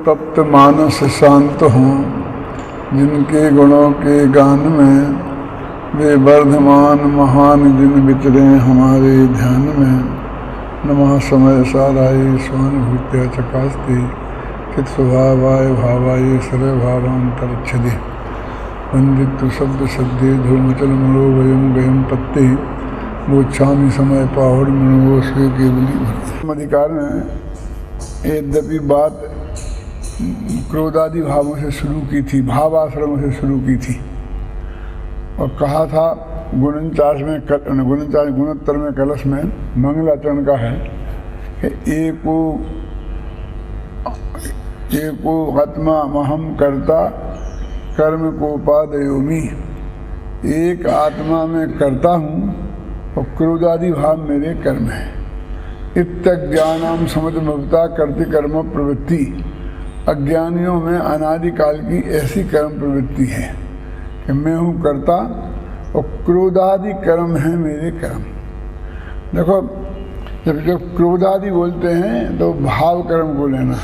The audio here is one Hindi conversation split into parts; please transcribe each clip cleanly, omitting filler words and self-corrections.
तप्त मानस शांत हों, जिनके गुणों के गान में वे वर्धमान महान जिन विचरे हमारे ध्यान में। नमः समय साराय स्वानुभूत्या चकास्ते चित स्वभावाय भावाय सर्व भावांतरच्छदे। वंदित्व शब्द सद्ये धूमचल मणो वयम गयम पत्ते मोक्षामी समय पाहुड़ मणो स्वे केवली। अधिकार में यद्यपि बात क्रोधादि भावों से शुरू की थी, भावाश्रम से शुरू की थी और कहा था गुणोत्तर में कलश में मंगलाचरण का है कि एको आत्मा महम कर्ता कर्म कोपादयोमि। एक आत्मा में करता हूँ और क्रोधादि भाव मेरे कर्म है। इत्यज्ञानाम समदमवता करते कर्म प्रवृत्ति। अज्ञानियों में अनादिकाल की ऐसी कर्म प्रवृत्ति है कि मैं हूँ कर्ता और क्रोधादि कर्म है मेरे कर्म। देखो जब क्रोधादि बोलते हैं तो भाव कर्म को लेना,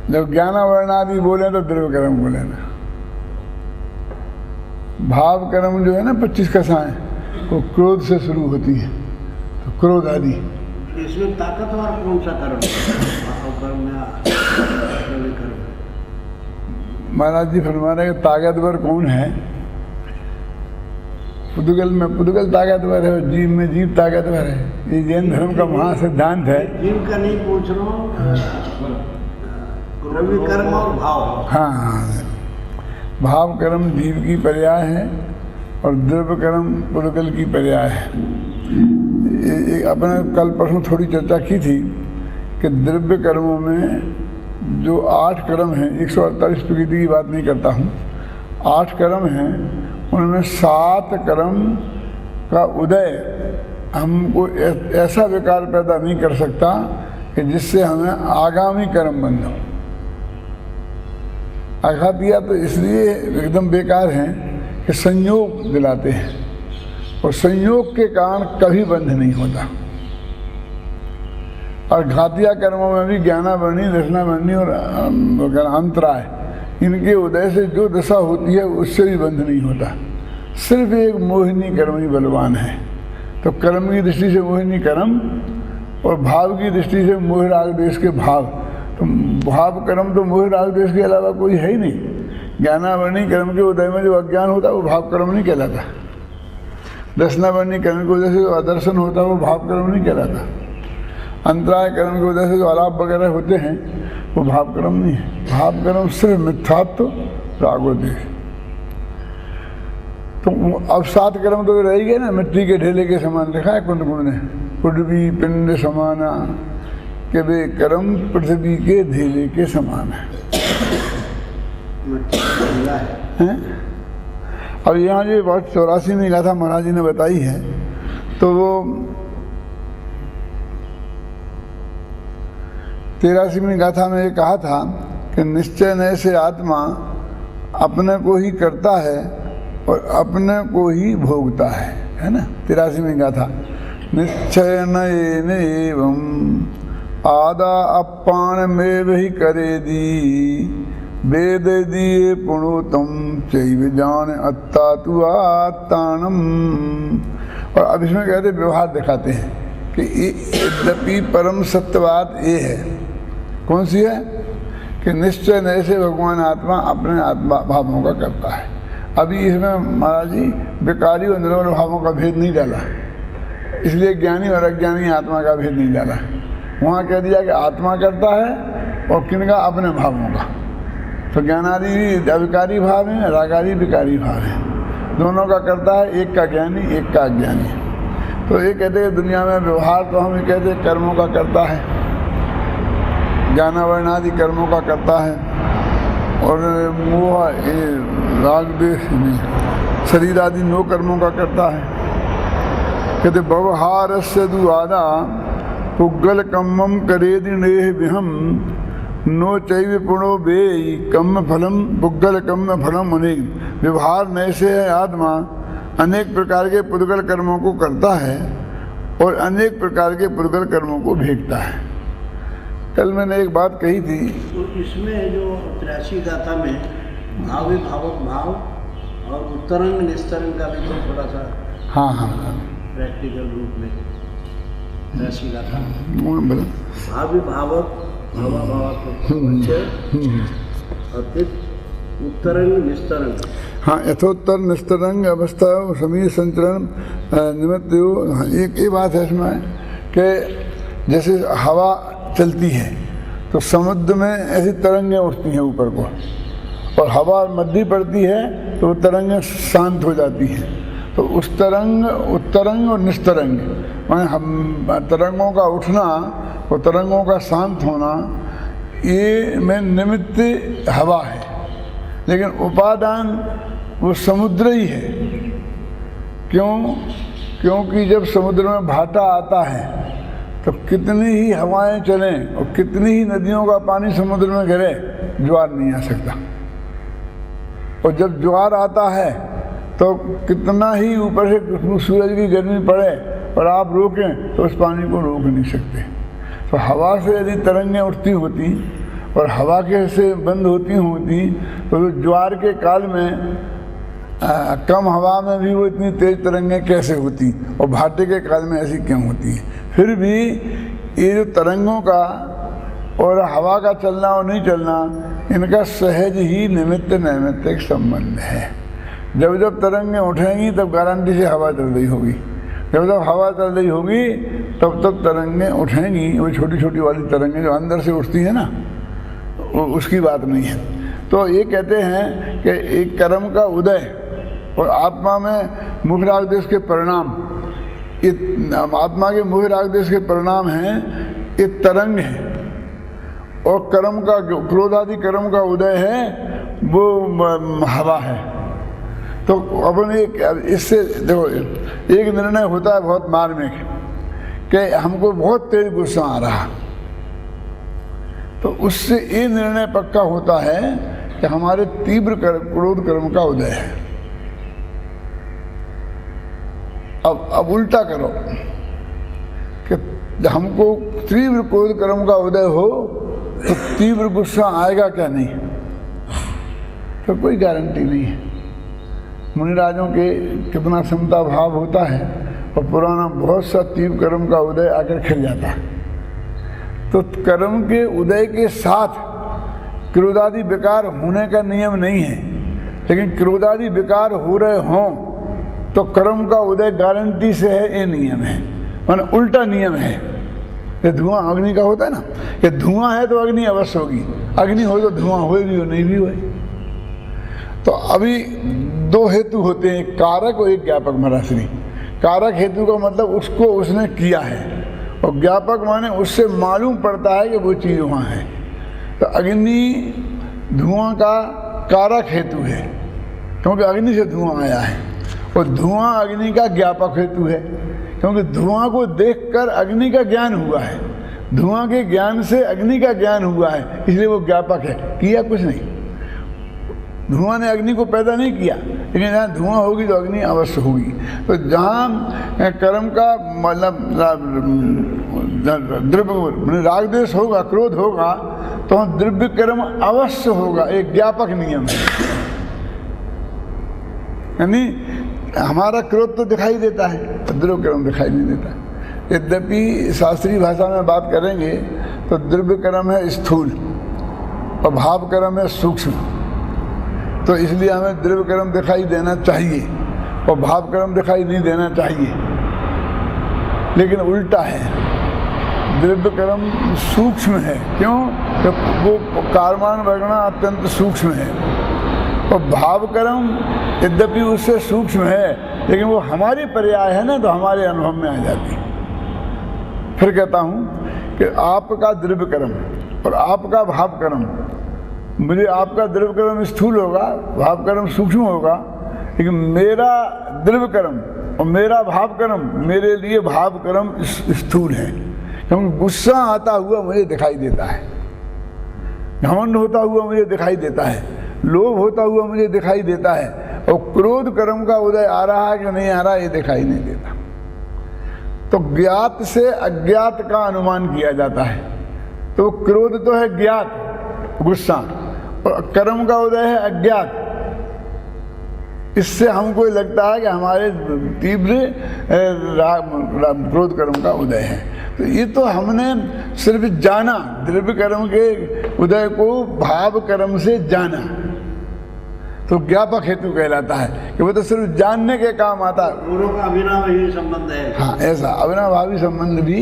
जब ज्ञानावर्णादि बोले तो द्रव्य कर्म को लेना। भाव कर्म जो है ना 25 कसाएं वो क्रोध से शुरू होती है, तो क्रोध आदि। इसमें ताकतवर कौन सा कर्म महाराज जी फरमा रहे हैं ताकतवर कौन है? पुद्गल में पुद्गल ताकतवर है और जीव में जीव ताकतवर है। ये जैन धर्म का महा सिद्धांत है। जीव का नहीं पूछ रहा हूँ, कर्म और भाव। हाँ, भाव कर्म जीव की पर्याय है और द्रव्य कर्म पुद्गल की पर्याय है। अपने कल परसों थोड़ी चर्चा की थी कि द्रव्य कर्मों में जो 8 कर्म हैं, 148 प्रकृति की बात नहीं करता हूँ, 8 कर्म हैं, उनमें 7 कर्म का उदय हमको ऐसा विकार पैदा नहीं कर सकता कि जिससे हमें आगामी कर्म बंध हो। आघात दिया तो इसलिए एकदम बेकार हैं कि संयोग दिलाते हैं और संयोग के कारण कभी बंध नहीं होता। और घातिया कर्मों में भी ज्ञानावर्णी, रसनावर्णी और अंतराय, इनके उदय से जो दशा होती है उससे भी बंध नहीं होता। सिर्फ एक मोहिनी कर्म ही बलवान है। तो कर्म की दृष्टि से मोहिनी कर्म और भाव की दृष्टि से मोह राग देश के भाव। तो भाव कर्म तो मोह राग देश के अलावा कोई है ही नहीं। ज्ञानावर्णी कर्म के उदय में जो अज्ञान होता है वो भाव कर्म नहीं कहलाता। रसनावर्णी कर्म की वजह से जो आदर्शन होता है वो भाव कर्म नहीं कहलाता। अंतराय कर्म की वजह से जो आलाप वगैरह होते हैं वो भाव कर्म नहीं है। भाव कर्म सिर्फ मिथ्यात्व रागोदेश। तो अब 7 कर्म तो रह गए ना, मिट्टी के ढेले के समान लिखा है कुंद गुण ने, पृथ्वी पिंड समाना के वे कर्म पृथ्वी के ढेले के समान है। अब यहाँ जो बात 84 में गाथा महाराज जी ने बताई है, तो वो 83वीं गाथा में ये कहा था कि निश्चय नय से आत्मा अपने को ही करता है और अपने को ही भोगता है ना। 83वीं गाथा निश्चय नयेन एवं आदा अपान में वही करे दी वेद दिए पुणोतम चैव जान अत्ता तु आत्तानम। और अब इसमें कहते व्यवहार दिखाते हैं कि यद्यपि परम सत्यवाद ये है। कौन सी है? कि निश्चय नय से भगवान आत्मा अपने आत्मा भावों का करता है। अभी इसमें महाराज जी विकारी और निर्मल भावों का भेद नहीं डाला, इसलिए ज्ञानी और अज्ञानी आत्मा का भेद नहीं डाला। वहाँ कह दिया कि आत्मा करता है और किनका? अपने भावों का। तो ज्ञानादि भी अविकारी भाव है, रागादि विकारी भाव है, दोनों का करता है। एक का ज्ञानी, एक का अज्ञानी। तो ये कहते हैं दुनिया में व्यवहार तो हम ये कहते हैं कर्मों का करता है, ज्ञानावर्णादि कर्मों का करता है और मोह राग देश शरीर आदि 9 कर्मों का करता है। कहते व्यवहार से दुआदा पुग्गल कम्मम करेदि नेह विहम नो चैव पुणो बेई कम्म फलम पुग्गल कम्म फलम अनेक। व्यवहार नय से है आत्मा अनेक प्रकार के पुद्गल कर्मों को करता है और अनेक प्रकार के पुद्गल कर्मों को भेजता है। कल मैंने एक बात कही थी, तो इसमें जो 83 गाथा में भाव विभावक भाव और उत्तरंग निस्तरंग का भी तो थोड़ा सा हाँ हाँ प्रैक्टिकल रूप में 83 गाथा बोलो। भाव विभावक भावाभावक और फिर उत्तरंग निस्तरंग। हाँ, यथोत्तर निस्तरंग अवस्था समीर संचरण निमित्त हाँ, एक ये बात है इसमें कि जैसे हवा चलती है तो समुद्र में ऐसी तरंगें उठती हैं ऊपर को, और हवा मध्य पड़ती है तो वो तरंगें शांत हो जाती हैं। तो उस तरंग उत्तरंग और निस्तरंग माने हम तरंगों का उठना और तरंगों का शांत होना, ये में निमित्त हवा है, लेकिन उपादान वो समुद्र ही है। क्यों? क्योंकि जब समुद्र में भाटा आता है तो कितनी ही हवाएं चलें और कितनी ही नदियों का पानी समुद्र में गिरे, ज्वार नहीं आ सकता। और जब ज्वार आता है तो कितना ही ऊपर से सूरज की गर्मी पड़े और आप रोकें तो उस पानी को रोक नहीं सकते। तो हवा से यदि तरंगें उठती होती और हवा के से बंद होती तो ज्वार के काल में कम हवा में भी वो इतनी तेज तरंगें कैसे होती, और भाटे के काल में ऐसी क्यों होती है? फिर भी ये जो तरंगों का और हवा का चलना और नहीं चलना, इनका सहज ही निमित्त नैमित्तिक संबंध है। जब जब तरंगें उठेंगी तब गारंटी से हवा चल रही होगी, जब जब हवा चल रही होगी तब तब तरंगें उठेंगी। वो छोटी छोटी वाली तरंगें जो अंदर से उठती है ना, उसकी बात नहीं है। तो ये कहते हैं कि एक कर्म का उदय और आत्मा में मुख्य राग देश के परिणाम, आत्मा के मुख्य राग देश के परिणाम हैं ये तरंग है, और कर्म का क्रोध आदि कर्म का उदय है वो हवा है। तो अपन इससे देखो एक निर्णय होता है बहुत मार्मिक कि हमको बहुत तेज गुस्सा आ रहा, तो उससे ये निर्णय पक्का होता है कि हमारे तीव्र क्रोध कर्म का उदय है। अब उल्टा करो कि हमको तीव्र क्रोध कर्म का उदय हो तो तीव्र गुस्सा आएगा क्या? नहीं, तो कोई गारंटी नहीं है। मुनिराजों के कितना क्षमता भाव होता है और पुराना बहुत सा तीव्र कर्म का उदय आकर खिल जाता है। तो कर्म के उदय के साथ क्रोधादि विकार होने का नियम नहीं है, लेकिन क्रोधादि विकार हो रहे हों तो कर्म का उदय गारंटी से है, ये नियम है। माने उल्टा नियम है। ये धुआं अग्नि का होता है ना, कि धुआं है तो अग्नि अवश्य होगी, अग्नि हो तो धुआं हो भी हो नहीं भी हो। तो अभी दो हेतु होते हैं, एक कारक और एक ज्ञापक महाराश्री। कारक हेतु का मतलब उसको उसने किया है, और ज्ञापक माने उससे मालूम पड़ता है कि वो चीज़ वहाँ है। तो अग्नि धुआं का कारक हेतु है, क्योंकि अग्नि से धुआं आया है, और धुआं अग्नि का ज्ञापक हेतु है, क्योंकि धुआं को देखकर अग्नि का ज्ञान हुआ है। धुआं के ज्ञान से अग्नि का ज्ञान हुआ है, इसलिए वो ज्ञापक है। किया कुछ नहीं, धुआं ने अग्नि को पैदा नहीं किया, लेकिन जहाँ धुआं होगी तो अग्नि अवश्य होगी। तो जहाँ कर्म का मतलब द्रव्य राग देश होगा, क्रोध होगा, तो हम द्रव्य कर्म अवश्य होगा, एक ज्ञापक नियम है। यानी हमारा क्रोध तो दिखाई देता है, द्रव्य कर्म दिखाई नहीं देता। यद्यपि शास्त्रीय भाषा में बात करेंगे तो द्रव्य कर्म है स्थूल और भाव कर्म है सूक्ष्म। तो इसलिए हमें द्रव्य कर्म दिखाई देना चाहिए और भाव कर्म दिखाई नहीं देना चाहिए, लेकिन उल्टा है। द्रव्य कर्म सूक्ष्म है, क्यों? तो वो कारमान वर्णना अत्यंत सूक्ष्म है, और भाव कर्म यद्यपि उससे सूक्ष्म है, लेकिन वो हमारी पर्याय है ना, तो हमारे अनुभव में आ जाती। फिर कहता हूँ कि आपका द्रव्य कर्म और आपका भाव कर्म, मुझे आपका द्रव्य कर्म स्थूल होगा, भाव कर्म सूक्ष्म होगा, लेकिन मेरा द्रव्य कर्म और मेरा भाव कर्म, मेरे लिए भाव कर्म स्थूल है, क्योंकि गुस्सा आता हुआ मुझे दिखाई देता है, घमंड होता हुआ मुझे दिखाई देता है, लोभ होता हुआ मुझे दिखाई देता है, और क्रोध कर्म का उदय आ रहा है कि नहीं आ रहा ये दिखाई नहीं देता। तो ज्ञात से अज्ञात का अनुमान किया जाता है, तो क्रोध तो है ज्ञात, गुस्सा, और कर्म का उदय है अज्ञात। इससे हमको लगता है कि हमारे तीव्र क्रोध कर्म का उदय है। तो ये तो हमने सिर्फ जाना, द्रव्य कर्म के उदय को भाव कर्म से जाना, तो ज्ञापक हेतु कहलाता है कि वो तो सिर्फ जानने के काम आता है। दोनों का अविनाभावी संबंध है। हाँ, ऐसा अविनाभावी संबंध भी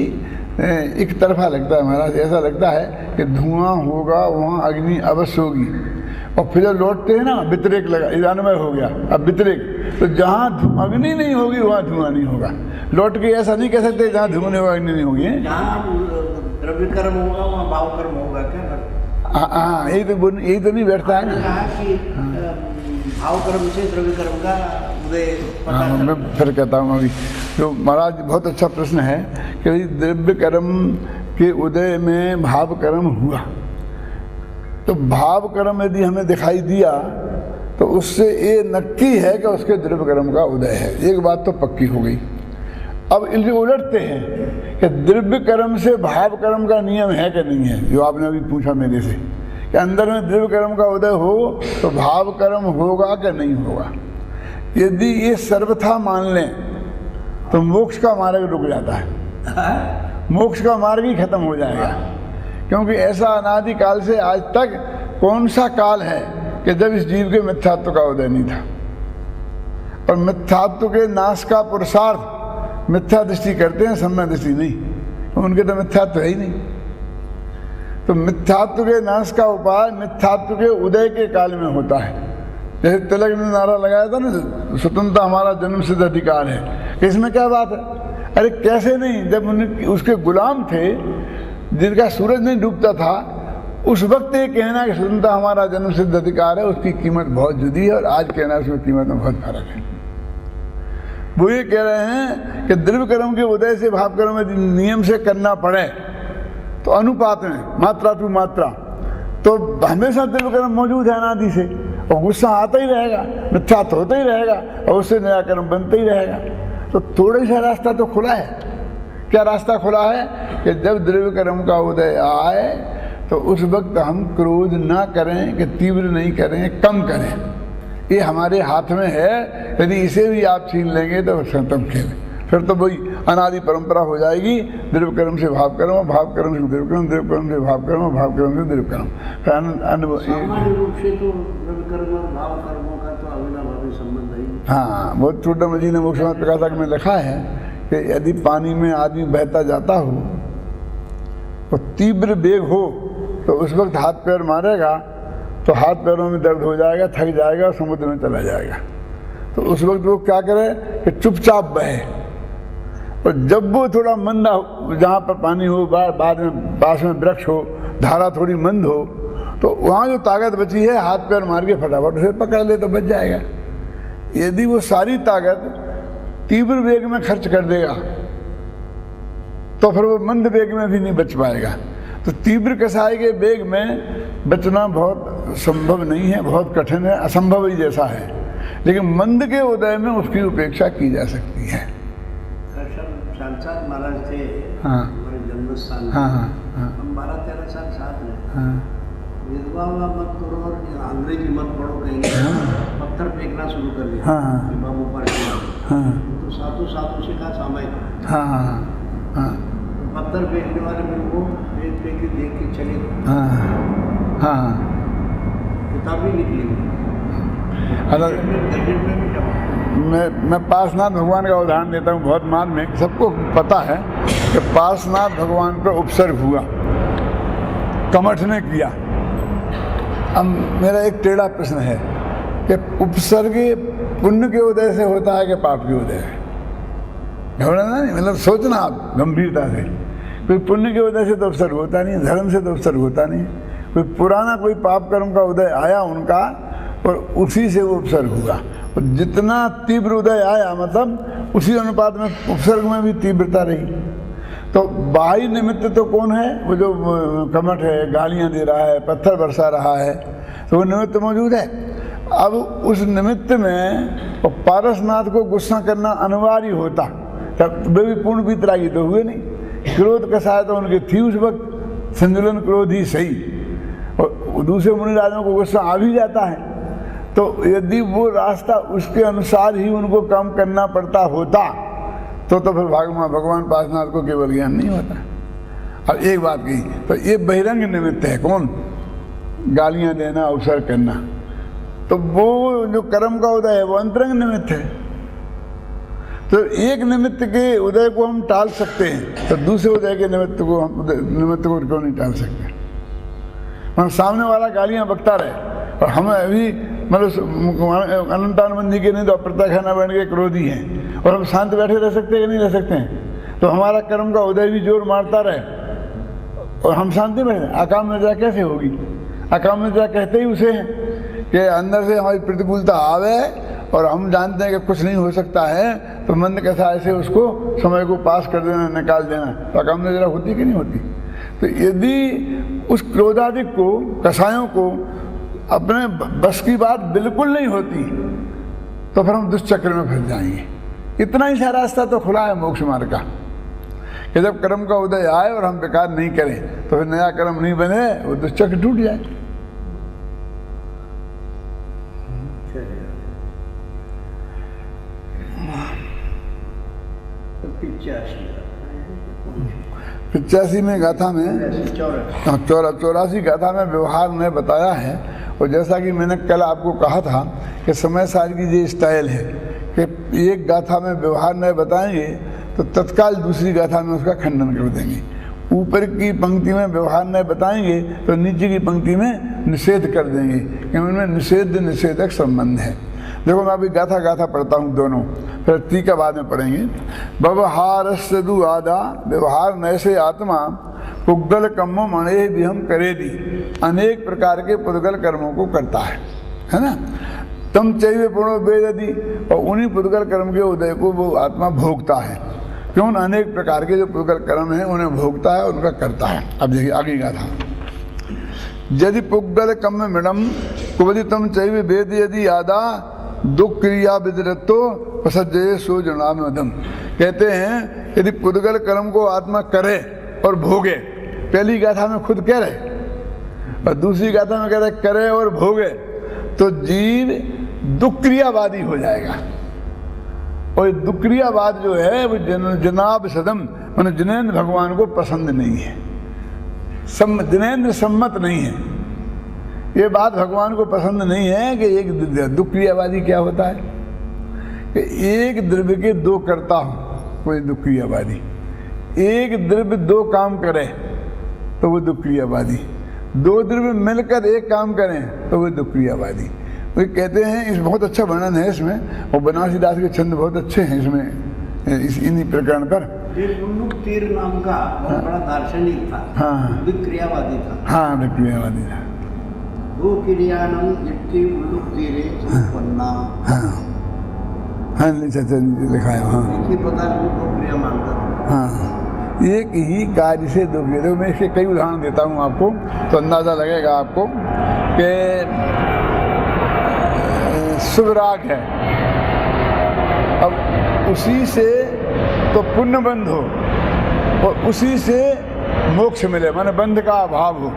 एक तरफा लगता है महाराज। ऐसा लगता है कि धुआं होगा वहाँ अग्नि अवश्य होगी, और फिर जब लौटते हैं ना व्यतिरेक लगा, इदानमय हो गया। अब व्यतिरेक तो जहाँ अग्नि नहीं होगी वहाँ धुआं नहीं होगा। लौट के ऐसा नहीं कह सकते जहाँ धुआं नहीं होगा अग्नि नहीं होगी। जहाँ द्रव्य कर्म होगा वहाँ भाव कर्म होगा क्या? हाँ, यही तो नहीं बैठता है ना। कहा कि भाव कर्म से द्रव्य कर्म का उदय पता हाँ, मैं फिर कहता हूँ अभी। तो महाराज बहुत अच्छा प्रश्न है कि द्रव्य कर्म के उदय में भाव कर्म हुआ, तो भाव कर्म यदि हमें दिखाई दिया तो उससे ये नक्की है कि उसके द्रव्य कर्म का उदय है। एक बात तो पक्की हो गई। अब इनके उलटते हैं कि द्रव्य कर्म से भाव कर्म का नियम है कि नहीं है, जो आपने अभी पूछा मेरे से कि अंदर में द्रव्य कर्म का उदय हो तो भाव कर्म होगा कि नहीं होगा। यदि ये सर्वथा मान लें तो मोक्ष का मार्ग रुक जाता है, मोक्ष का मार्ग ही खत्म हो जाएगा। क्योंकि ऐसा अनादिकाल से आज तक कौन सा काल है कि जब इस जीव के मिथ्यात्व का उदय नहीं था। और मिथ्यात्व के नाश का पुरुषार्थ मिथ्या दृष्टि करते हैं, सम्यक दृष्टि नहीं, उनके तो मिथ्यात्व है ही नहीं। तो मिथ्यात्व के नाश का उपाय मिथ्यात्व के उदय के काल में होता है। जैसे तिलक ने नारा लगाया था ना, स्वतंत्रता हमारा जन्म सिद्ध अधिकार है, इसमें क्या बात है? अरे कैसे नहीं, जब उसके गुलाम थे जिनका सूरज नहीं डूबता था, उस वक्त ये कहना कि स्वतंत्रता हमारा जन्म सिद्ध अधिकार है, उसकी कीमत बहुत जुदी है, और आज कहना उसकी कीमत में बहुत फर्क है। वो ये कह रहे हैं कि द्रव्य कर्म के उदय से भाव कर्म में नियम से करना पड़े तो अनुपात में, मात्रा टू मात्रा, तो हमेशा द्रव्य कर्म मौजूद है अनादि से, और गुस्सा आता ही रहेगा, मिथ्यात्व होता ही रहेगा, और उससे नया कर्म बनता ही रहेगा। तो थोड़ा सा रास्ता तो खुला है। क्या रास्ता खुला है कि जब द्रव्य कर्म का उदय आए तो उस वक्त हम क्रोध ना करें, कि तीव्र नहीं करें, कम करें। ये हमारे हाथ में है। यदि इसे भी आप छीन लेंगे तो खत्म खेल, फिर तो वही अनादि परंपरा हो जाएगी। द्रव्य कर्म से भाव कर्म, भाव कर्म से द्रव्य कर्म, द्रव्य कर्म से भाव कर्म, भाव कर्म से द्रव्य कर्म। सामान्य रूप से तो द्रव्य कर्म और भाव कर्मों का तो अविनाभावी संबंध है। हाँ, बहुत छोटा जी ने मोक्षमार्ग प्रकाशक में लिखा है कि यदि पानी में आदमी बहता जाता हो तो तीव्र वेग हो तो उस वक्त हाथ पैर मारेगा तो हाथ पैरों में दर्द हो जाएगा, थक जाएगा और समुद्र में चला जाएगा। तो उस वक्त वो क्या करे कि चुपचाप बहे, और जब वो थोड़ा मंदा, जहाँ पर पानी हो, बाद में पास में वृक्ष हो, धारा थोड़ी मंद हो, तो वहाँ जो ताकत बची है हाथ पैर मार के फटाफट उसे पकड़ ले तो बच जाएगा। यदि वो सारी ताकत तीव्र वेग में खर्च कर देगा तो फिर वो मंद वेग में भी नहीं बच पाएगा। तो तीव्र कसाई के वेग में बचना बहुत संभव नहीं है, बहुत कठिन है, असंभव ही जैसा है। लेकिन मंद के उदय में उसकी उपेक्षा की जा सकती है। सांसार महाराज थे हमारे जन्म स्थान, हम 12-13 साल साथ रहे। विधवा मत करो और अंग्रेजी मत पढ़ो, कहेंगे पत्थर फेंकना शुरू कर दिया बाबू पार्टी। तो सातों से कहा सामायिक पत्थर फेंकने वाले मेरे को फेंक के देख के चले, किताब भी निकली। मैं पार्श्वनाथ भगवान का उदाहरण देता हूँ बहुत मान में। सबको पता है कि पार्श्वनाथ भगवान पर उपसर्ग हुआ, कमठ ने किया। अब मेरा एक टेढ़ा प्रश्न है कि उपसर्ग पुण्य के उदय से होता है कि पाप के उदय है? घबराना नहीं, मतलब सोचना आप गंभीरता से। कोई पुण्य के उदय से तो उपसर्ग होता नहीं, धर्म से तो उपसर्ग होता नहीं। कोई पुराना कोई पाप कर्म का उदय आया उनका, और उसी से वो उपसर्ग हुआ। और जितना तीव्र उदय आया मतलब उसी अनुपात में उपसर्ग में भी तीव्रता रही। तो बाहरी निमित्त तो कौन है? वो जो कमठ है, गालियाँ दे रहा है, पत्थर बरसा रहा है, तो वो निमित्त मौजूद है। अब उस निमित्त में पारसनाथ को गुस्सा करना अनिवार्य होता, तब वे भी पूर्ण वितरागी तो हुए नहीं। क्रोध कसाय तो उनकी थी उस वक्त, संतुलन क्रोध ही सही, और दूसरे मुनि राजाओं को गुस्सा आ भी जाता है, तो यदि वो रास्ता उसके अनुसार ही उनको काम करना पड़ता होता तो फिर भगवान पार्श्वनाथ को केवल ज्ञान नहीं होता। अब एक बात कही, तो ये बहिरंग निमित्त है, कौन? गालियां देना, अवसर करना। तो वो जो कर्म का उदय है वो अंतरंग निमित्त है। तो एक निमित्त के उदय को हम टाल सकते हैं, तो दूसरे उदय के निमित्त को क्यों नहीं टाल सकते? मतलब सामने वाला गालियां बकता रहे और हम अभी मतलब अनंतानंद जी के नहीं तो अप्रत्याख्याना बन के क्रोधी हैं, और हम शांत बैठे रह सकते हैं कि नहीं रह सकते हैं? तो हमारा कर्म का उदय भी जोर मारता रहे और हम शांति बैठे। अकाम निद्रा कैसे होगी? अकाम निद्रा कहते ही उसे हैं कि अंदर से हमारी प्रतिकूलता आवे और हम जानते हैं कि कुछ नहीं हो सकता है, तो मन कैसा ऐसे उसको समय को पास कर देना, निकाल देना, तो अकाम निद्रा होती कि नहीं होती? तो यदि उस क्रोधादिक को, कसायों को अपने बस की बात बिल्कुल नहीं होती तो फिर हम दुष्चक्र में फंस जाएंगे। इतना ही सा रास्ता तो खुला है मोक्ष मार्ग का कि जब कर्म का उदय आए और हम बेकार नहीं करें तो फिर नया कर्म नहीं बने, वो दुष्चक्र टूट जाए। पिचासी में गाथा में 84 गाथा में व्यवहार ने बताया है। और जैसा कि मैंने कल आपको कहा था कि समय सार की ये स्टाइल है कि एक गाथा में व्यवहार ने बताएंगे तो तत्काल दूसरी गाथा में उसका खंडन कर देंगे। ऊपर की पंक्ति में व्यवहार ने बताएंगे तो नीचे की पंक्ति में निषेध कर देंगे कि उनमें निषेध निषेधक संबंध है। देखो मैं अभी गाथा गाथा पढ़ता हूँ दोनों, फिर टीका बाद में पढ़ेंगे। व्यवहार सदु आदा व्यवहार नैसे आत्मा पुद्गल कर्मों मणे भी हम करे दी, अनेक प्रकार के पुद्गल कर्मों को करता है ना। तम चैव पुणो वेदति, और उन्हीं पुद्गल कर्म के उदय को वो आत्मा भोगता है। क्यों? अनेक प्रकार के जो पुद्गल कर्म हैं उन्हें भोगता है, उनका करता है। अब देखिए आगे गाथा। यदि पुद्गल कर्म मिडम कुवदि तम चैव वेद यदि आदा दुख क्रिया विदरत्तो प्रसज्जये सो जनाम मदम। कहते हैं यदि पुद्गल कर्म को आत्मा करे और भोगे, पहली गाथा में खुद कह रहे और दूसरी गाथा में कह रहे करे और भोगे, तो जीव दुख क्रियावादी हो जाएगा। और दुख क्रियावाद जो है वो जनाब सदम माने जिनेंद्र भगवान को पसंद नहीं है, जिनेंद्र सम्मत नहीं है। ये बात भगवान को पसंद नहीं है कि एक दुख क्रियावादी क्या होता है कि एक द्रव्य के दो करता हो, कोई दुख क्रियावादी। एक द्रव्य दो काम करे तो वो दुख क्रियावादी। दो द्रव्य मिलकर एक काम करें तो वो दुख क्रियावादी। वो कहते हैं, इस बहुत अच्छा वर्णन है इसमें, और बनारसी दास के छंद बहुत अच्छे हैं इसमें, इन्हीं प्रकरण पर। तीर नाम का बहुत बड़ा दार्शनिक था। हाँ, विक्रियावादी था। हाँ, विक्रियावादी था। हाँ, लिखा है। हाँ, एक ही कार्य से दो क्रिया। देखो मैं इसके कई उदाहरण देता हूँ आपको तो अंदाजा लगेगा आपको कि शुभ राग है, अब उसी से तो पुण्य बंध हो और उसी से मोक्ष मिले, माने बंध का अभाव हो,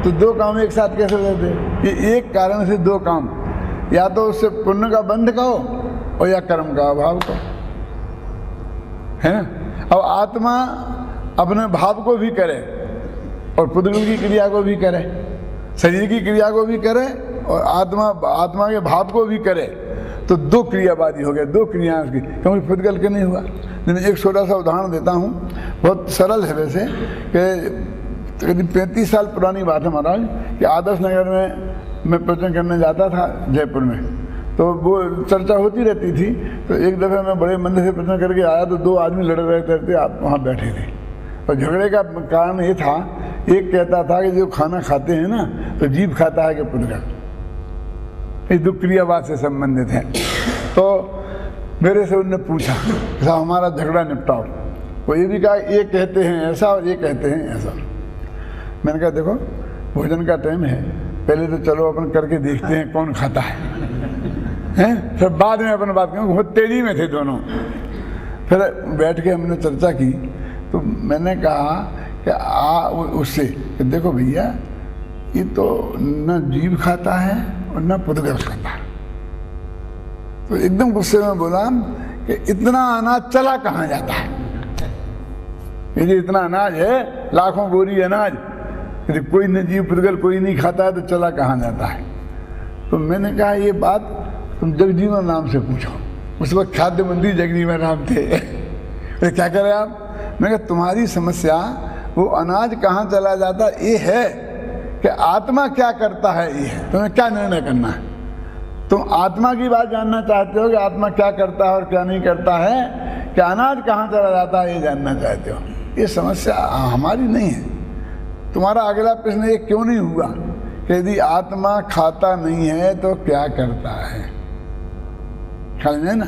तो दो काम एक साथ कैसे हो जाते? ये एक कारण से दो काम, या तो उससे पुण्य का बंध का हो और या कर्म का अभाव का, है ना। अब आत्मा अपने भाव को भी करे और पुद्गल की क्रिया को भी करे, शरीर की क्रिया को भी करे और आत्मा के भाव को भी करे, तो दो क्रियावादी हो गए, दो क्रियाएं उसकी, क्योंकि पुद्गल के नहीं हुआ। मैंने एक छोटा सा उदाहरण देता हूँ, बहुत सरल है वैसे, कि करीब 35 साल पुरानी बात है महाराज, कि आदर्श नगर में मैं प्रवचन करने जाता था जयपुर में, तो वो चर्चा होती रहती थी। तो एक दफ़े मैं बड़े मंदिर से प्रवचन करके आया तो दो आदमी लड़ रहे थे, आप वहाँ बैठे थे, और झगड़े का कारण ये था, एक कहता था कि जो खाना खाते हैं ना तो जीभ खाता है कि पुद्गल, इस दुख क्रियावाद से संबंधित है। तो मेरे से उनने पूछा साहब हमारा झगड़ा निपटाओ, वो ये भी कहा ये कहते हैं ऐसा और ये कहते हैं ऐसा। मैंने कहा देखो भोजन का टाइम है, पहले तो चलो अपन करके देखते हैं कौन खाता है, फिर बाद में अपन बात करेंगे। बहुत तेजी में थे दोनों। फिर बैठ के हमने चर्चा की, तो मैंने कहा कि उससे कि देखो भैया, ये तो न जीव खाता है और न पुद्गल खाता है। तो एकदम गुस्से में बोला कि इतना अनाज चला कहाँ जाता है? ये जो इतना अनाज है, लाखों बोरी अनाज, यदि कोई न जीव पुद्गल कोई नहीं खाता है तो चला कहाँ जाता है? तो मैंने कहा ये बात तुम जगजीवन राम से पूछो। उस वक्त खाद्य मंत्री जगजीवन राम थे। तो क्या करें आप? मैंने कहा तुम्हारी समस्या वो अनाज कहाँ चला जाता ये है कि आत्मा क्या करता है, ये है। तुम्हें क्या निर्णय करना है? तुम आत्मा की बात जानना चाहते हो कि आत्मा क्या करता है और क्या नहीं करता है, कि अनाज कहाँ चला जाता है ये जानना चाहते हो। ये समस्या हमारी नहीं है। तुम्हारा अगला प्रश्न ये क्यों नहीं हुआ कि यदि आत्मा खाता नहीं है तो क्या करता है? ख्याल में ना,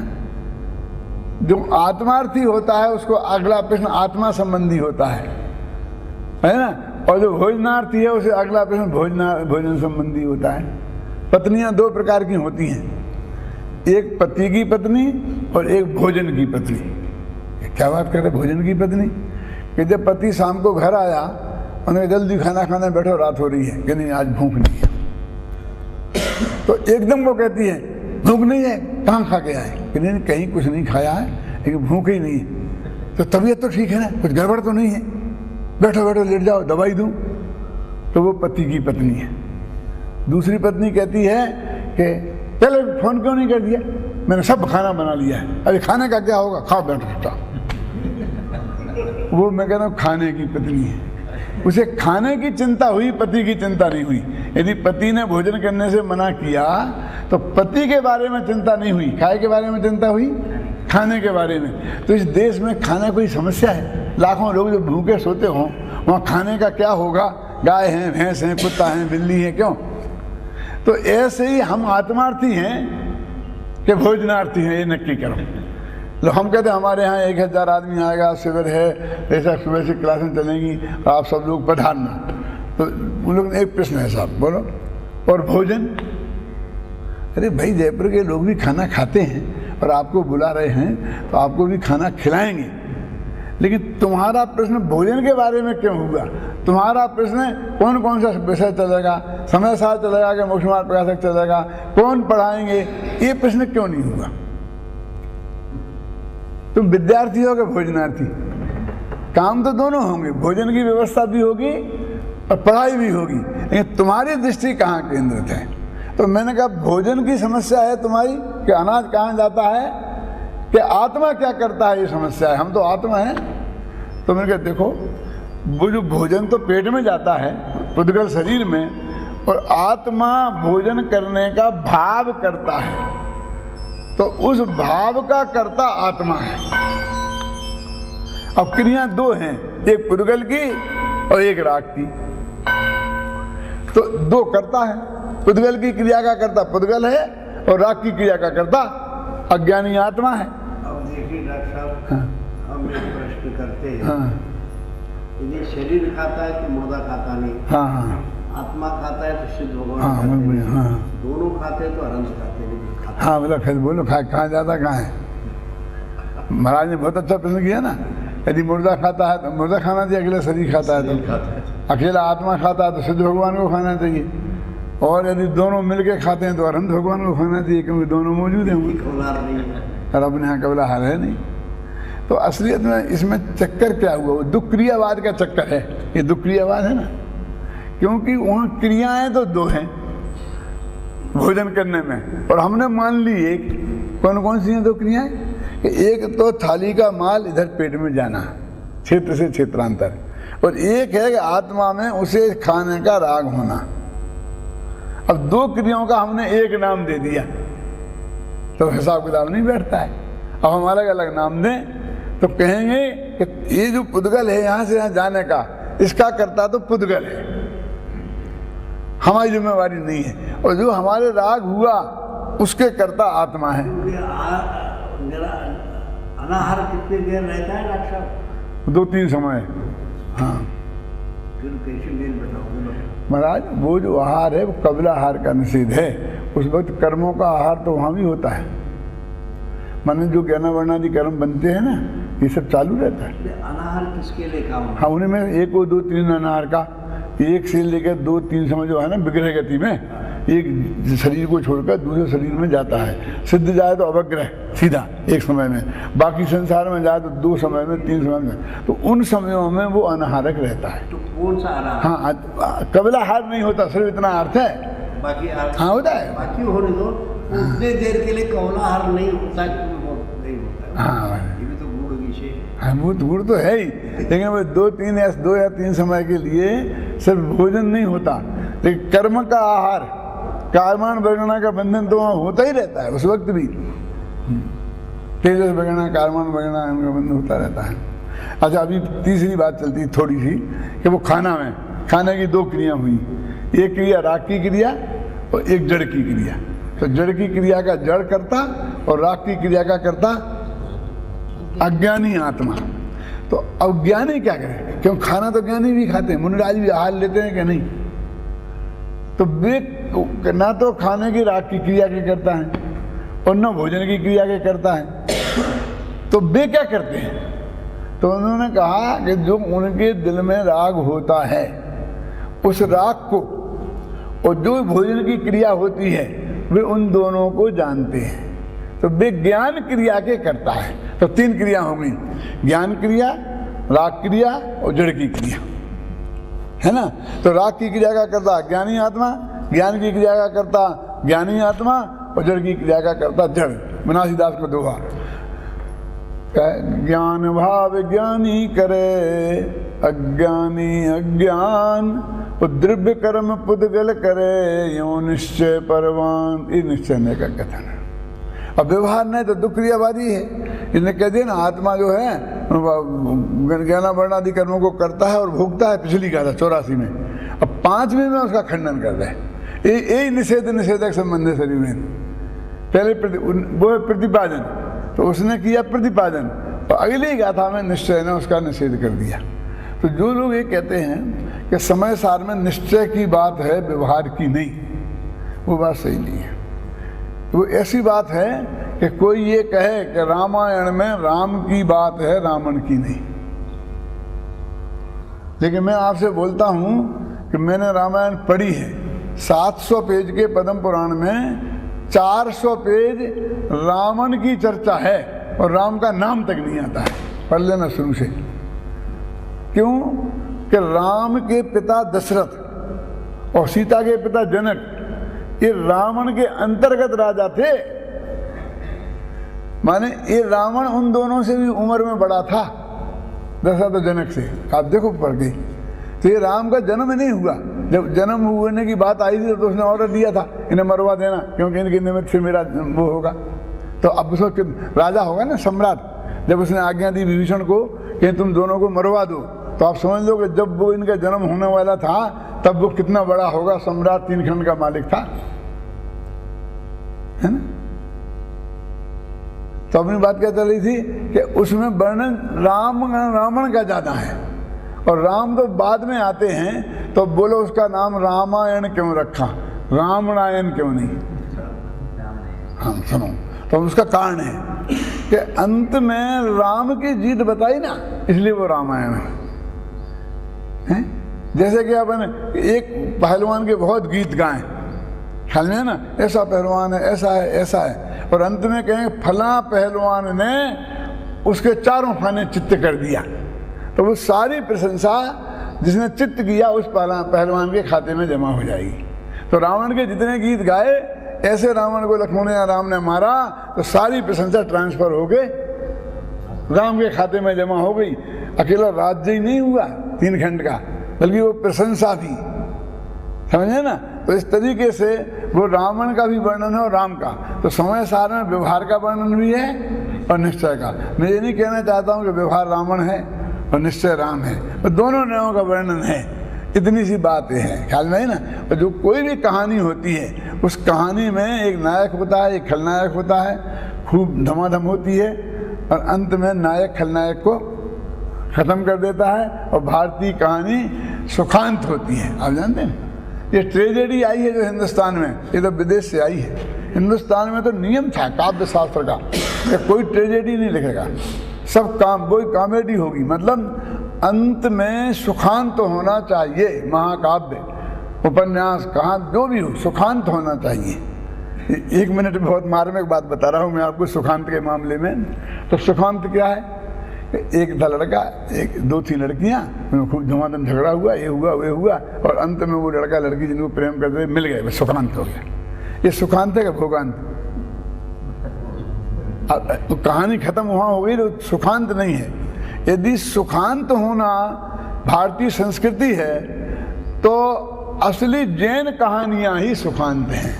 जो आत्मार्थी होता है उसको अगला प्रश्न आत्मा संबंधी होता है ना, और जो भोजनार्थी है उसे अगला प्रश्न भोजन संबंधी होता है। पत्नियां दो प्रकार की होती हैं, एक पति की पत्नी और एक भोजन की पत्नी। क्या बात कर रहे भोजन की पत्नी? कि जब पति शाम को घर आया, उन्हें जल्दी खाना खाने बैठो, रात हो रही है कि नहीं आज भूख नहीं है, तो एकदम वो कहती है भूख नहीं है, कहाँ खा के आए? कि नहीं कहीं कुछ नहीं खाया है, लेकिन भूख ही नहीं है। तो तबीयत तो ठीक है ना, कुछ गड़बड़ तो नहीं है, बैठो बैठो लेट जाओ दवाई दूं। तो वो पति की पत्नी है। दूसरी पत्नी कहती है कि पहले फोन क्यों नहीं कर दिया, मैंने सब खाना बना लिया है, अभी खाने का क्या होगा, खाओ बैठो। वो मैं कहता हूँ खाने की पत्नी है। उसे खाने की चिंता हुई, पति की चिंता नहीं हुई। यदि पति ने भोजन करने से मना किया तो पति के बारे में चिंता नहीं हुई, खाए के बारे में चिंता हुई, खाने के बारे में। तो इस देश में खाना कोई समस्या है? लाखों लोग जो भूखे सोते हों, वहाँ खाने का क्या होगा? गाय हैं, भैंस हैं, कुत्ता हैं, बिल्ली है, क्यों? तो ऐसे ही हम आत्मार्थी हैं कि भोजनार्थी हैं, ये नक्की करो। लो हम कहते हैं हमारे यहाँ 1000 आदमी आएगा, शिविर है, ऐसा सुबह से क्लासें चलेंगी, आप सब लोग पधारना। तो उन लोग ने एक प्रश्न है साहब, बोलो। और भोजन? अरे भाई जयपुर के लोग भी खाना खाते हैं और आपको बुला रहे हैं तो आपको भी खाना खिलाएंगे, लेकिन तुम्हारा प्रश्न भोजन के बारे में क्यों हुआ? तुम्हारा प्रश्न कौन कौन सा विषय चलेगा, समय साथ चलेगा कि मोक्ष मार्ग प्रकाशक चलेगा, कौन पढ़ाएंगे, ये प्रश्न क्यों नहीं हुआ? तुम विद्यार्थी हो कि भोजनार्थी? काम तो दोनों होंगे, भोजन की व्यवस्था भी होगी और पढ़ाई भी होगी, लेकिन तुम्हारी दृष्टि कहाँ केंद्रित है? तो मैंने कहा भोजन की समस्या है तुम्हारी कि अनाज कहाँ जाता है, कि आत्मा क्या करता है, ये समस्या है। हम तो आत्मा है। तो मैंने कहा देखो, वो जो भोजन तो पेट में जाता है, पुद्गल शरीर में, और आत्मा भोजन करने का भाव करता है, तो उस भाव का कर्ता आत्मा है। अब क्रिया दो हैं, एक पुद्गल की और एक राग की। तो दो करता है, पुद्गल की क्रिया का कर्ता पुद्गल है और राग की क्रिया का कर्ता अज्ञानी आत्मा है। अब देखिए डॉक्टर साहब, हाँ। हम एक प्रश्न करते हैं, हाँ यदि शरीर खाता है तो मुर्दा खाता नहीं, हाँ हाँ आत्मा खाता है तो सिद्ध भगवान हाँ खाते नहीं, हाँ दोनों खाते हैं तो अनंत खाते नहीं खाता। हाँ मतलब फिर बोलो कहाँ जाता कहाँ है? महाराज ने बहुत अच्छा प्रश्न किया ना। यदि मुर्दा खाता है तो मुर्दा खाना चाहिए, अकेला शरीर खाता है तो अकेला आत्मा खाता है तो सिद्ध भगवान को खाना चाहिए, और यदि दोनों मिलके खाते हैं तो अनंत भगवान को खाना चाहिए, क्योंकि दोनों मौजूद हैं और अपने यहाँ कबला हाल है नहीं। तो असलियत में इसमें चक्कर क्या हुआ? वो दुख क्रियावाद का चक्कर है। ये दुख क्रियावाद है ना, क्योंकि वहाँ क्रियाएं तो दो हैं भोजन करने में, और हमने मान ली एक, कौन कौन सी हैं दो क्रियाएं? कि एक तो थाली का माल इधर पेट में जाना, क्षेत्र से क्षेत्रांतर, और एक है कि आत्मा में उसे खाने का राग होना। अब दो क्रियाओं का हमने एक नाम दे दिया तो हिसाब किताब नहीं बैठता है। अब हम अलग अलग नाम दें तो कहेंगे कि ये जो पुद्गल है यहाँ से यहाँ जाने का, इसका करता तो पुद्गल है, हमारी जिम्मेवारी नहीं है, और जो हमारे राग हुआ उसके करता आत्मा है। मेरा अनाहार कितनी देर रहता है डॉक्टर साहब? 2-3 समय। हाँ फिर कैसे मेल बताओगे? महाराज वो जो आहार है वो कबला आहार का निषेध है। उस वक्त कर्मों का आहार तो वहाँ भी होता है, माने जो ज्ञान वर्णादि कर्म बनते हैं ना, ये सब चालू रहता है। ये अनाहार किसके लिए काम है? हाँ, उन्हें में 1 और 2 3 अनाहार का, 1 से लेकर 2 3 समय जो है ना विग्रह गति में, एक शरीर को छोड़कर दूसरे शरीर में जाता है। सिद्ध जाए तो अवग्रह सीधा एक समय में, बाकी संसार में जाए तो 2 समय में, 3 समय में, तो उन समयों में वो अनाहारक रहता है। तो कौन सा आहार? हाँ, कबलाहार नहीं होता, सिर्फ इतना अर्थ है। बाकी हाँ होता है, बाकी होने दो, उतने देर के लिए कौलाहार नहीं होता, नहीं होता। हाँ ये भी तो गुण विषय है। हाँ, वो गुण तो है ही, लेकिन वो 2 या 3 समय के लिए सिर्फ भोजन नहीं होता, लेकिन कर्म का आहार, कायमान बरगना का बंधन तो वहाँ होता ही रहता है उस वक्त भी। तेजस बरगना, कायमान बरगना, इनका बंधन होता रहता है। अच्छा, अभी तीसरी बात चलती थोड़ी सी कि वो खाने की 2 क्रिया हुई, एक क्रिया राग की क्रिया और एक जड़ की क्रिया। तो जड़ की क्रिया का जड़ करता और राग की क्रिया का करता अज्ञानी आत्मा। तो अज्ञानी क्या करे? क्यों, खाना तो ज्ञानी भी खाते हैं, मुनिराज भी आहार लेते हैं कि नहीं? तो वे ना तो खाने की राग की क्रिया के करता है और न भोजन की क्रिया के करता है, तो वे क्या करते हैं? तो उन्होंने कहा कि जो उनके दिल में राग होता है, उस राग को और जो भोजन की क्रिया होती है, वे उन दोनों को जानते हैं। तो वे ज्ञान क्रिया के करता है। तो 3 क्रिया होंगी, ज्ञान क्रिया, राग क्रिया और जड़ की क्रिया, है ना? तो राग की क्रिया का करता ज्ञानी आत्मा, ज्ञान की क्रिया का करता ज्ञानी आत्मा और जड़ की क्रिया का करता जड़। मनासीदास को दोहा, ज्ञान भाव ज्ञानी करे, अज्ञानी अज्ञान, द्रव्य कर्म पुद्गल करे, यो निश्चय परवान। ये निश्चय का कथन है। अब व्यवहार नहीं तो दुख क्रियावादी है। इसने कह दिया ना, आत्मा जो है ज्ञाना वर्णादि कर्मों को करता है और भोगता है, पिछली कहा था 84 में। अब 5वें में उसका खंडन कर रहे हैं। यही निषेधक संबंध है शरीर में। पहले वो है प्रतिपादन, तो उसने किया प्रतिपादन और अगली गाथा में निश्चय ने उसका निषेध कर दिया। तो जो लोग ये कहते हैं कि समय सार में निश्चय की बात है, व्यवहार की नहीं, वो बात सही नहीं है। वो ऐसी बात है कि कोई ये कहे कि रामायण में राम की बात है, रावण की नहीं। लेकिन मैं आपसे बोलता हूँ कि मैंने रामायण पढ़ी है। 700 पेज के पद्म पुराण में 400 पेज रावण की चर्चा है और राम का नाम तक नहीं आता है। पढ़ लेना शुरू से। क्यों? कि राम के पिता दशरथ और सीता के पिता जनक, ये रावण के अंतर्गत राजा थे। माने ये रावण उन दोनों से भी उम्र में बड़ा था, दशरथ और जनक से। आप देखो पढ़ के, तो ये राम का जन्म नहीं हुआ। जब जन्म होने की बात आई थी तो उसने ऑर्डर दिया था इन्हें मरवा देना, क्योंकि इनके निमित्त से मेरा वो होगा। तो अब उसको राजा होगा ना, सम्राट। जब उसने आज्ञा दी विभीषण को कि तुम दोनों को मरवा दो, तो आप समझ लो कि जब वो इनका जन्म होने वाला था तब वो कितना बड़ा होगा, सम्राट, 3 खंड का मालिक था, है ना? तो अपनी बात क्या चल रही थी कि उसमें वर्णन रावण का ज्यादा है और राम तो बाद में आते हैं। तो बोलो उसका नाम रामायण क्यों रखा, रामायण क्यों नहीं? हाँ सुनो, तो उसका कारण है कि अंत में राम की जीत बताई ना, इसलिए वो रामायण है। जैसे कि अपन एक पहलवान के बहुत गीत गाएं, ख्याल में है ना, ऐसा पहलवान है, ऐसा है, ऐसा है, और अंत में कहेंगे फला पहलवान ने उसके 4 फाने चित्त कर दिया, तो वो सारी प्रशंसा जिसने चित्त किया उस पहलवान के खाते में जमा हो जाएगी। तो रावण के जितने गीत गाए, ऐसे रावण को लक्ष्मण या राम ने मारा तो सारी प्रशंसा ट्रांसफर हो गए, राम के खाते में जमा हो गई। अकेला राज्य ही नहीं हुआ 3 खंड का, बल्कि वो प्रशंसा भी, समझे ना? तो इस तरीके से वो रावण का भी वर्णन है और राम का। तो समय सार में व्यवहार का वर्णन भी है और निश्चय का। मैं ये नहीं कहना चाहता हूँ कि व्यवहार रावण है और निश्चय राम है, तो दोनों न्यायों का वर्णन है। इतनी सी बातें हैं, ख्याल में है ना? तो जो कोई भी कहानी होती है, उस कहानी में एक नायक होता है, एक खलनायक होता है, खूब धमाधम होती है और अंत में नायक खलनायक को खत्म कर देता है और भारतीय कहानी सुखांत होती है। आप जानते हैं ये ट्रेजेडी आई है जो हिंदुस्तान में, ये तो विदेश से आई है। हिंदुस्तान में तो नियम था काव्य शास्त्र का कि कोई ट्रेजेडी नहीं लिखेगा, सब काम, वही कॉमेडी होगी। मतलब अंत में सुखांत होना चाहिए। महाकाव्य, उपन्यास, कहानी जो भी हो, सुखांत होना चाहिए। 1 मिनट में बहुत मार्मिक बात बता रहा हूँ मैं आपको सुखांत के मामले में। तो सुखांत क्या है? एक था लड़का, एक 2 थी लड़कियाँ, उनमें खूब धुआंधार झगड़ा हुआ, ये हुआ वे हुआ, और अंत में वो लड़का लड़की जिनको प्रेम करते मिल गए, बस सुखांत हो गया। ये सुखांत है क्या भोगांत? तो कहानी खत्म वहाँ हो गई, तो सुखांत नहीं है। यदि सुखांत होना भारतीय संस्कृति है तो असली जैन कहानियां ही सुखांत हैं,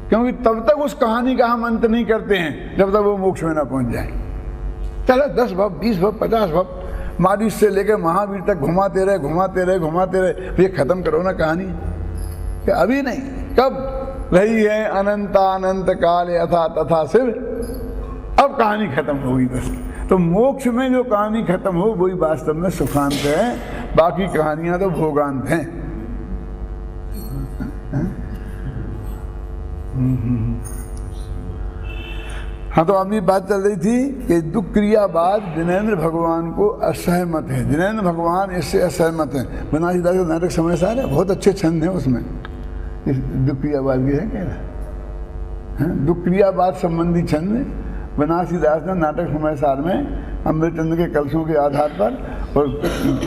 क्योंकि तब तक उस कहानी का हम अंत नहीं करते हैं जब तक वो मोक्ष में ना पहुंच जाए। चलो 10 भव, 20 भव, 50 भव, मादिश से लेकर महावीर तक घुमाते रहे घुमाते रहे घुमाते रहे, ये खत्म करो ना कहानी। क्या अभी नहीं, कब रही है अनंत काल यथा तथा शिव, अब कहानी खत्म होगी बस। तो मोक्ष में जो कहानी खत्म हो वही वास्तव में सुखांत है, बाकी कहानियां तो भोगांत हैं। हाँ, तो अभी बात चल रही थी कि दुख क्रियावाद जिनेंद्र भगवान को असहमत है। जिनेंद्र भगवान इससे असहमत है। बनारसीदास का नाटक समय सार है, बहुत अच्छे छंद हैं उसमें, इस दुख क्रियावाद भी है क्या, दुख क्रियावाद संबंधी छंद बनारसीदास ने नाटक समय सार में अमृतचंद्र के कलशों के आधार पर और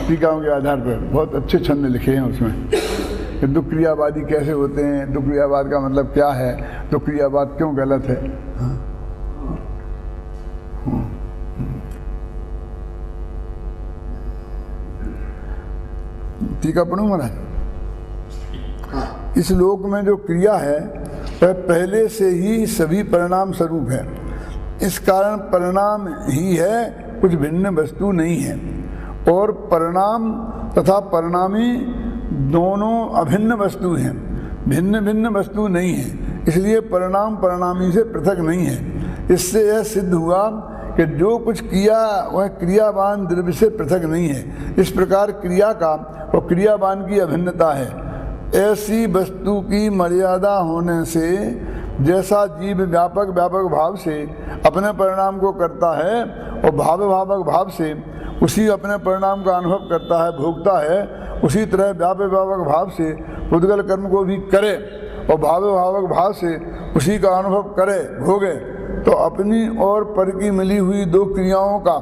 टीकाओं के आधार पर बहुत अच्छे छंद लिखे हैं उसमें कि दुख क्रियावादी कैसे होते हैं, दुख क्रियावाद का मतलब क्या है, दुख क्रियावाद क्यों गलत है। टीका पढ़ूं महाराज। इस लोक में जो क्रिया है वह पहले से ही सभी परिणाम स्वरूप है। इस कारण परिणाम ही है, कुछ भिन्न वस्तु नहीं है, और परिणाम तथा परिणामी दोनों अभिन्न वस्तु हैं, भिन्न भिन्न वस्तु नहीं है। इसलिए परिणाम परिणामी से पृथक नहीं है। इससे यह सिद्ध हुआ कि जो कुछ किया वह क्रियावान द्रव्य से पृथक नहीं है। इस प्रकार क्रिया का और क्रियावान की अभिन्नता है। ऐसी वस्तु की मर्यादा होने से जैसा जीव व्यापक व्यापक भाव से अपने परिणाम को करता है और भाव भावक भाव से उसी अपने परिणाम का अनुभव करता है, भोगता है, उसी तरह व्यापक व्यापक भाव से उद्गल कर्म को भी करे और भाव भावक भाव से उसी का अनुभव करे, भोगे, तो अपनी और पर की मिली हुई दो क्रियाओं का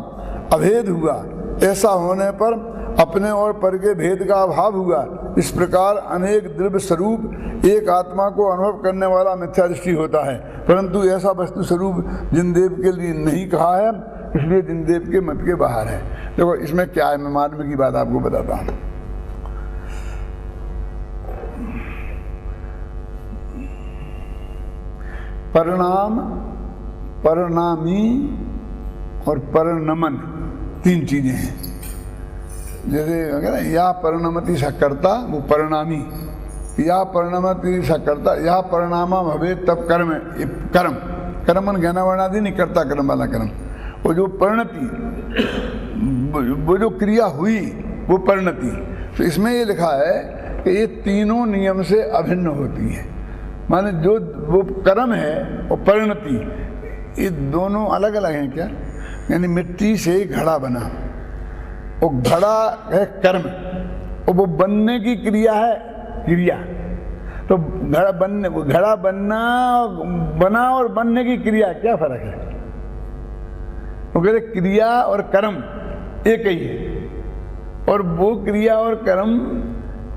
अभेद हुआ। ऐसा होने पर अपने और पर के भेद का अभाव हुआ। इस प्रकार अनेक द्रव्य स्वरूप एक आत्मा को अनुभव करने वाला मिथ्या दृष्टि होता है, परंतु ऐसा वस्तु स्वरूप जिनदेव के लिए नहीं कहा है, इसलिए जिनदेव के मत के बाहर है। देखो इसमें क्या है, मैं मार्ग की बात आपको बताता हूँ। परिणाम, परिणामी और परिणमन 3 चीजें हैं। जैसे या परिणमति सकर्ता, वो परिणामी, या परिणमति सकर्ता, या परिणामा भवे तब कर्म, कर्म कर्मन ज्ञाना वर्णादि नहीं, करता कर्म वाला कर्म। वो जो परिणति, वो जो क्रिया हुई वो परिणति। तो इसमें ये लिखा है कि ये तीनों नियम से अभिन्न होती है। माने जो वो कर्म है और परिणति, ये दोनों अलग अलग हैं क्या? यानी मिट्टी से घड़ा बना, वो घड़ा है कर्म और वो बनने की क्रिया है क्रिया। तो घड़ा बनना, बना और बनने की क्रिया क्या फर्क है? वो कहते क्रिया और कर्म एक ही है, और वो क्रिया और कर्म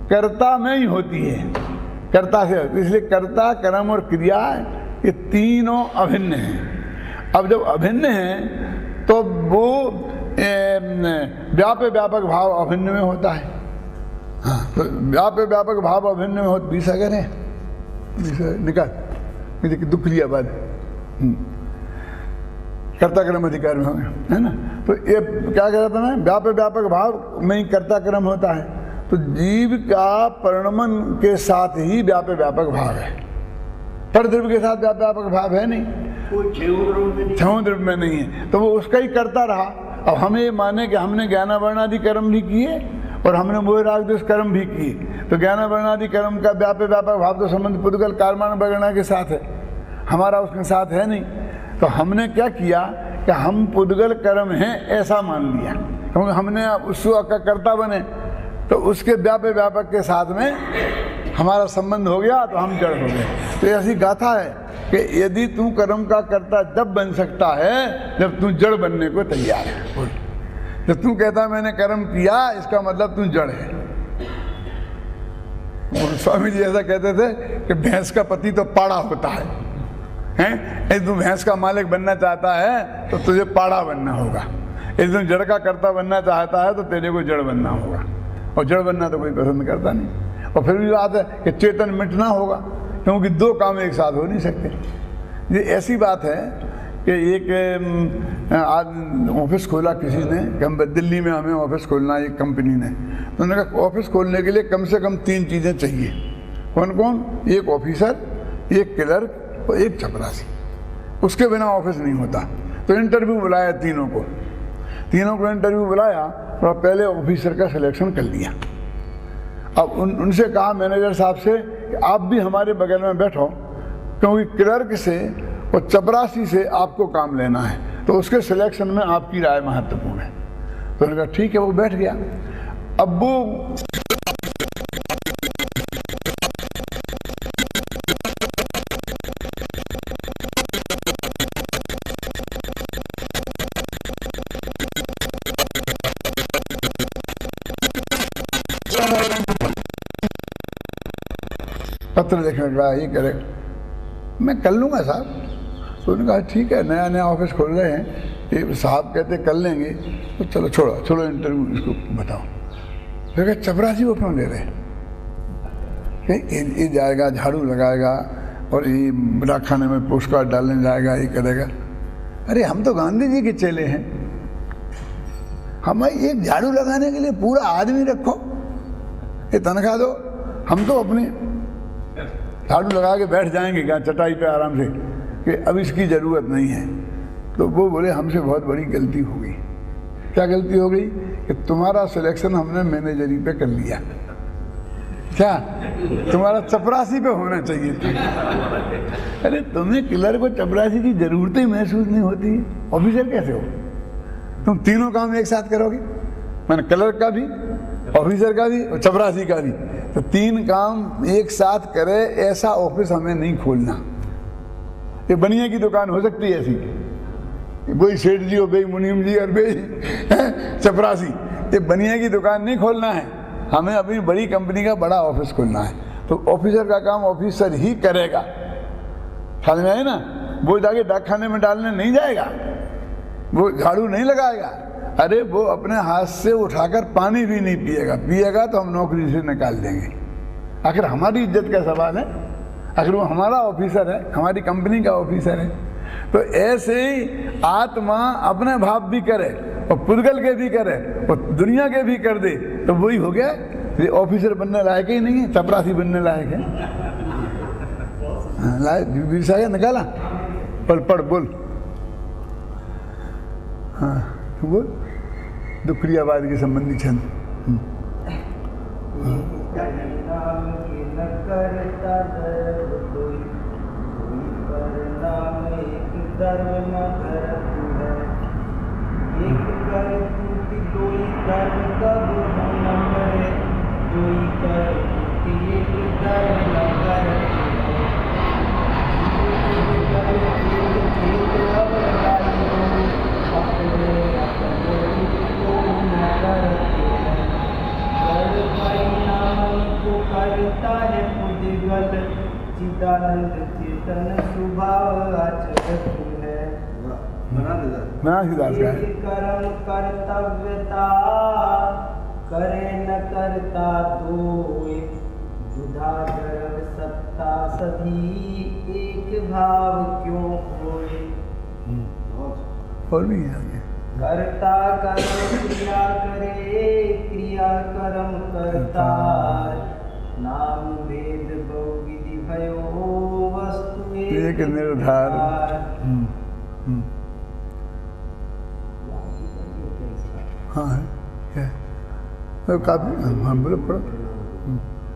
कर्ता में ही होती है, कर्ता से। इसलिए कर्ता, कर्म और क्रिया ये तीनों अभिन्न हैं। अब जब अभिन्न हैं तो वो व्यापक व्यापक भाव अभिन्न में होता है। हाँ, तो व्यापक व्यापक भाव अभिन्न में होता, 20 अगर है निकाल दुख लिया बाद कर्ता कर्म अधिकार में हो गया, है ना। तो ये क्या कह रहा था मैं, व्यापक व्यापक भाव में ही कर्ता कर्म होता है। तो जीव का परिणमन के साथ ही व्यापक व्यापक भाव है, पर द्रव्य के साथ व्यापक व्यापक भाव है नहीं, छह द्रव्य में नहीं है। तो वो उसका ही करता रहा। अब हमें ये माने कि हमने ज्ञानावरणादि कर्म भी किए और हमने मोह राग द्वेष कर्म भी किए, तो ज्ञानावरणादि कर्म का व्यापक व्यापक भाव तो संबंध पुद्गल कारमान वगैरह के साथ है, हमारा उसके साथ है नहीं। तो हमने क्या किया कि हम पुद्गल कर्म हैं ऐसा मान लिया, क्योंकि हमने उसको का कर्ता बने तो उसके व्यापक के साथ में हमारा संबंध हो गया तो हम जड़ हो गए। तो ऐसी गाथा है कि यदि तू कर्म का कर्ता जब बन सकता है जब तू जड़ बनने को तैयार है। जब तू कहता मैंने कर्म किया इसका मतलब तू जड़ है। और स्वामी जी ऐसा कहते थे कि भैंस का पति तो पाड़ा होता है, हैं? यदि तू भैंस का मालिक बनना चाहता है तो तुझे पाड़ा बनना होगा। यदि तू जड़ का कर्ता बनना चाहता है तो तेरे को जड़ बनना होगा, और जड़ बनना तो कोई पसंद करता नहीं। और फिर भी बात है कि चेतन मिटना होगा, क्योंकि दो काम एक साथ हो नहीं सकते। ये ऐसी बात है कि एक आज ऑफिस खोला किसी ने कि हम दिल्ली में हमें ऑफिस खोलना है एक कंपनी ने, तो उन्होंने कहा ऑफिस खोलने के लिए कम से कम 3 चीज़ें चाहिए। कौन कौन? एक ऑफिसर, एक क्लर्क और एक चपरासी। उसके बिना ऑफिस नहीं होता। तो इंटरव्यू बुलाया तीनों को इंटरव्यू बुलाया और पहले ऑफिसर का सिलेक्शन कर लिया। अब उनसे कहा मैनेजर साहब से कि आप भी हमारे बगल में बैठो, क्योंकि क्लर्क से और चपरासी से आपको काम लेना है, तो उसके सिलेक्शन में आपकी राय महत्वपूर्ण है। तो उन्होंने कहा ठीक है, वो बैठ गया। अब वो पत्र लिखने का ये करे, मैं कर लूँगा साहब। तो उन्होंने कहा ठीक है, नया नया ऑफिस खोल रहे हैं, ये साहब कहते कर लेंगे, तो चलो छोड़ो इंटरव्यू इसको बताओ। फिर कहा चपरासी वो क्यों ले रहे? ये जाएगा, झाड़ू लगाएगा और ये डाकखाने में पोस्ट कार्ड डालने जाएगा, ये करेगा। अरे हम तो गांधी जी के चेले हैं, हमें एक झाड़ू लगाने के लिए पूरा आदमी रखो, ये तनख्वाह दो, हम तो अपनी झाड़ू लगा के बैठ जाएंगे क्या चटाई पे आराम से कि अब इसकी ज़रूरत नहीं है। तो वो बोले हमसे बहुत बड़ी गलती हो गई। क्या गलती हो गई? कि तुम्हारा सिलेक्शन हमने मैनेजरी पे कर लिया, क्या तुम्हारा चपरासी पे होना चाहिए था। अरे तुम्हें क्लर्क को चपरासी की जरूरत ही महसूस नहीं होती है, ऑफिसर कैसे हो? तुम तीनों काम एक साथ करोगे, मैंने क्लर्क का भी, ऑफिसर का भी और चपरासी का भी। तो 3 काम एक साथ करे ऐसा ऑफिस हमें नहीं खोलना। ये बनिया की दुकान हो सकती है ऐसी, कोई सेठ जी हो, बे मुनीम जी और बे चपरासी, ये बनिया की दुकान नहीं खोलना है। हमें अपनी बड़ी कंपनी का बड़ा ऑफिस खोलना है। तो ऑफिसर का काम ऑफिसर ही करेगा, समझ में आए ना? वो जाके डाकखाने में डालने नहीं जाएगा, वो झाड़ू नहीं लगाएगा। अरे वो अपने हाथ से उठाकर पानी भी नहीं पिएगा तो हम नौकरी से निकाल देंगे। आखिर हमारी इज्जत का सवाल है, आखिर वो हमारा ऑफिसर है, हमारी कंपनी का ऑफिसर है। तो ऐसे ही आत्मा अपने भाव भी करे और पुद्गल के भी करे और दुनिया के भी कर दे, तो वही हो गया। ये ऑफिसर बनने लायक ही नहीं है, चपरासी बनने लायक है। लायक निकाला पढ़ बोल, हाँ बोल, दुक्रियावाद के संबंधी छंद। करता है पुद्गल चिदानंद चेतन स्वभाव आचरत है। कर्म कर्तव्यता करे न करता दोय, जुधा जड़ सत्ता सभी एक भाव क्यों होए। और भी है कर्ता कर्म क्रिया करे, क्रिया कर्म करता, नाम वेद बहुविधि भयो वस्तु एक निर्धार। हाँ है तो काफी, हाँ बोलो पढ़ो।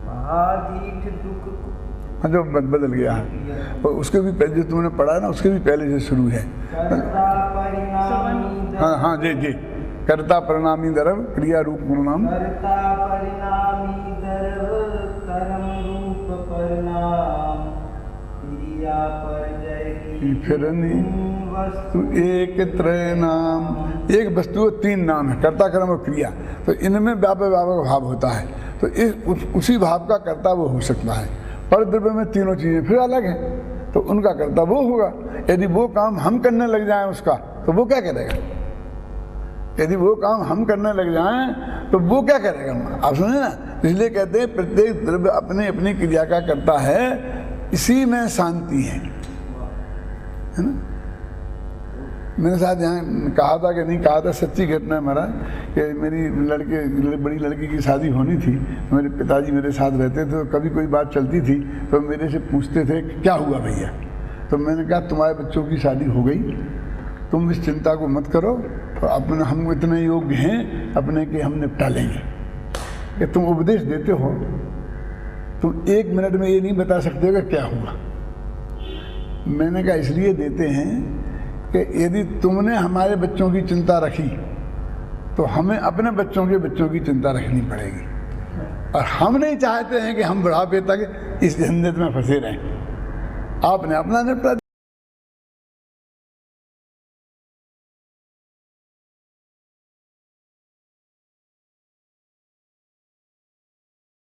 महादीठ दुख, हाँ जो बदल गया है, और उसके भी पहले जो तुमने पढ़ा ना उसके भी पहले से शुरू है। कर्ता परिणामी हाँ हाँ जी जी, कर्ता परिणामी द्रव क्रिया रूप परिणाम, कर्ता परिणामी द्रव कर्म रूप परिणाम, क्रिया परजय फिर वस्तु तो एक त्रय नाम, एक वस्तु 3 नाम है, कर्ता कर्म और क्रिया। तो इनमें व्यापक व्यापक भाव होता है, तो उसी भाव का कर्ता वो हो सकता है। पर द्रव्य में तीनों चीजें फिर अलग हैं, तो उनका कर्ता वो होगा। यदि वो काम हम करने लग जाएं उसका, तो वो क्या करेगा? यदि वो काम हम करने लग जाएं तो वो क्या करेगा? आप सुने ना, इसलिए कहते हैं प्रत्येक द्रव्य अपनी अपनी क्रिया का करता है, इसी में शांति है ना। मेरे साथ यहाँ कहा था कि नहीं कहा था, सच्ची घटना है महाराज, कि मेरी बड़ी लड़की की शादी होनी थी। मेरे पिताजी मेरे साथ रहते थे, तो कभी कोई बात चलती थी तो मेरे से पूछते थे क्या हुआ भैया। तो मैंने कहा तुम्हारे बच्चों की शादी हो गई, तुम इस चिंता को मत करो, और अपने हम इतने योग्य हैं अपने कि हम निपटा लेंगे। कि तुम उपदेश देते हो, तुम 1 मिनट में ये नहीं बता सकते हो कि क्या हुआ। मैंने कहा इसलिए देते हैं कि यदि तुमने हमारे बच्चों की चिंता रखी तो हमें अपने बच्चों की चिंता रखनी पड़ेगी, और हम नहीं चाहते हैं कि हम बुढ़ापे तक इस झंझट में फंसे रहें। आपने अपना निपटा